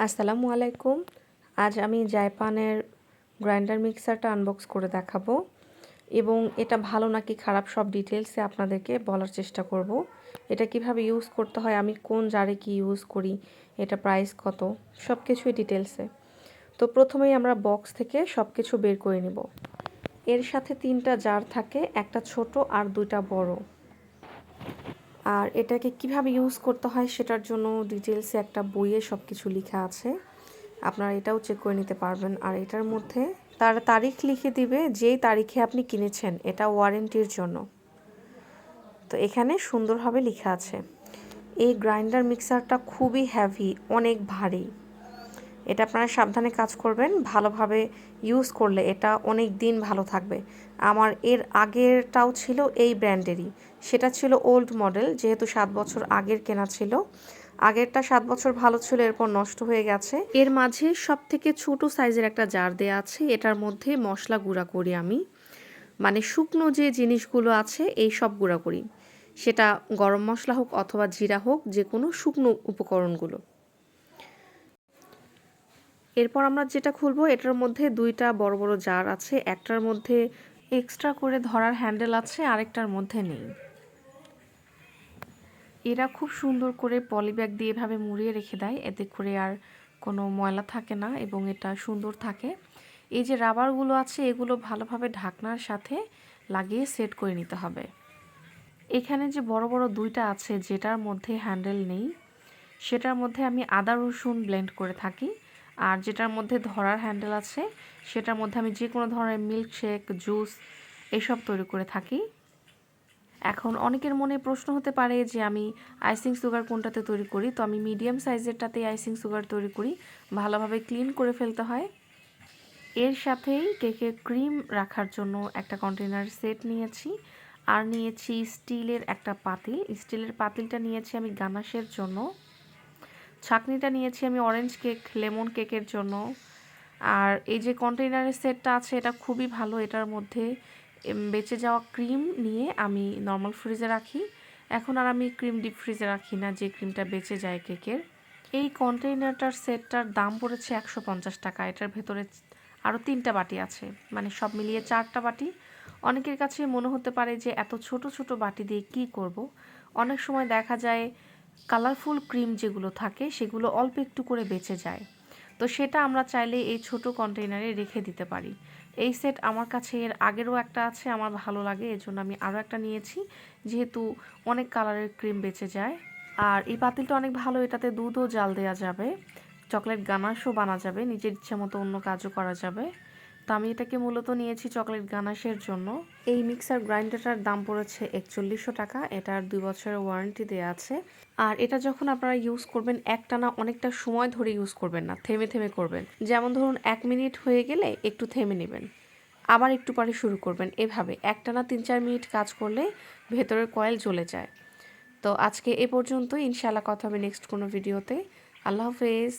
আসসালামু আলাইকুম। আজ আমি জাইপানের গ্রাইন্ডার মিক্সারটা আনবক্স করে দেখাবো এবং এটা ভালো নাকি খারাপ সব ডিটেলসে আপনাদেরকে বলার চেষ্টা করব। এটা কিভাবে ইউজ করতে হয়, আমি কোন জারে কি ইউজ করি, এটা প্রাইস কত, সব কিছুই ডিটেলসে। তো প্রথমেই আমরা বক্স থেকে সব কিছু বের করে নিব। এর সাথে 3টা জার থাকে, একটা ছোট আর 2টা বড়। আর এটাকে কিভাবে ইউজ করতে হয় সেটার জন্য ডিটেলসে একটা বইয়ে সব কিছু লেখা আছে, আপনারা এটাও চেক করে নিতে পারবেন। আর এটার মধ্যে তার তারিখ লিখে দিবে যেই তারিখে আপনি কিনেছেন, এটা ওয়ারেন্টির জন্য। তো এখানে সুন্দরভাবে লেখা আছে। এই গ্রাইন্ডার মিক্সারটা খুবই হেভি, অনেক ভারী। এটা আপনারা সাবধানে কাজ করবেন, ভালোভাবে ইউজ করলে এটা অনেক দিন ভালো থাকবে। আমার এর আগেরটাও ছিল এই ব্র্যান্ডেরই, সেটা ছিল ওল্ড মডেল, যেহেতু 7 বছর আগের কেনা ছিল। আগেরটা 7 বছর ভালো ছিল, এরপর নষ্ট হয়ে গেছে। এর মাঝে সব থেকে ছোট সাইজের একটা জার দেয়া আছে, এটার মধ্যে মশলা গুঁড়া করি আমি, মানে শুকনো যে জিনিসগুলো আছে এই সব গুঁড়া করি, সেটা গরম মশলা হোক অথবা জিরা হোক, যে কোনো শুকনো উপকরণগুলো। এরপর আমরা যেটা খুলবো, এটার মধ্যে 2টা বড় বড় জার আছে, একটার মধ্যে এক্সট্রা করে ধরার হ্যান্ডেল আছে, আরেকটার মধ্যে নেই। এরা খুব সুন্দর করে পলিব্যাগ দিয়ে এভাবে মুড়িয়ে রেখে দেয়, এতে করে আর কোনো ময়লা থাকে না এবং এটা সুন্দর থাকে। এই যে রাবারগুলো আছে, এগুলো ভালোভাবে ঢাকনার সাথে লাগিয়ে সেট করে নিতে হবে। এখানে যে বড় বড় 2টা আছে, যেটার মধ্যে হ্যান্ডেল নেই, সেটার মধ্যে আমি আদা রসুন ব্লেন্ড করে থাকি। আর যেটার মধ্যে ধরার হ্যান্ডেল আছে, সেটার মধ্যে আমি যে কোনো ধরনের মিল্কশেক, জুস এসব তৈরি করে থাকি। এখন অনেকের মনে প্রশ্ন হতে পারে যে আমি আইসিং সুগার কোনটাতে তৈরি করি। তো আমি মিডিয়াম সাইজেরটাতে আইসিং সুগার তৈরি করি, ভালোভাবে ক্লিন করে ফেলতে হয়। এর সাথেই কেকের ক্রিম রাখার জন্য একটা কন্টেনার সেট নিয়েছি, আর নিয়েছি স্টিলের একটা পাতিল। স্টিলের পাতিলটা নিয়েছি আমি গানাশের জন্য, ছাঁকনিটা নিয়েছি আমি অরেঞ্জ কেক, লেমন কেকের জন্য। আর এই যে কন্টেইনারের সেটটা আছে, এটা খুবই ভালো। এটার মধ্যে বেঁচে যাওয়া ক্রিম নিয়ে আমি নর্মাল ফ্রিজে রাখি। এখন আর আমি ক্রিম ডিপ ফ্রিজে রাখি না, যে ক্রিমটা বেঁচে যায় কেকের। এই কন্টেইনারটার সেটটার দাম পড়েছে 150 টাকা। এটার ভেতরে আরও 3টা বাটি আছে, মানে সব মিলিয়ে 4টা বাটি। অনেকের কাছে মনে হতে পারে যে এত ছোট ছোট বাটি দিয়ে কি করব। অনেক সময় দেখা যায় কালারফুল ক্রিম যেগুলো থাকে, সেগুলো অল্প একটু করে বেঁচে যায়। তো সেটা আমরা চাইলে এই ছোট কন্টেইনারে রেখে দিতে পারি। এই সেট আমার কাছে এর আগেরও একটা আছে, আমার ভালো লাগে, এজন্য আমি আরও একটা নিয়েছি, যেহেতু অনেক কালারের ক্রিম বেঁচে যায়। আর এই পাতিলটা অনেক ভালো, এটাতে দুধও জাল দেওয়া যাবে, চকলেট গানাশও বানা যাবে, নিজের ইচ্ছে মতো অন্য কাজও করা যাবে। তো আমি এটাকে মূলত নিয়েছি চকলেট গানাশের জন্য। এই মিক্সার গ্রাইন্ডারটার দাম পড়েছে 4100 টাকা। এটার 2 বছরের ওয়ারেন্টি দেওয়া আছে। আর এটা যখন আপনারা ইউজ করবেন, একটানা অনেকটা সময় ধরে ইউজ করবেন না, থেমে থেমে করবেন। যেমন ধরুন 1 মিনিট হয়ে গেলে একটু থেমে নেবেন, আবার একটু পরে শুরু করবেন। এভাবে একটানা 3-4 মিনিট কাজ করলে ভেতরের কয়েল জ্বলে যায়। তো আজকে এ পর্যন্ত, ইনশাআল্লাহ কথা হবে নেক্সট কোনো ভিডিওতে। আল্লাহ হাফেজ।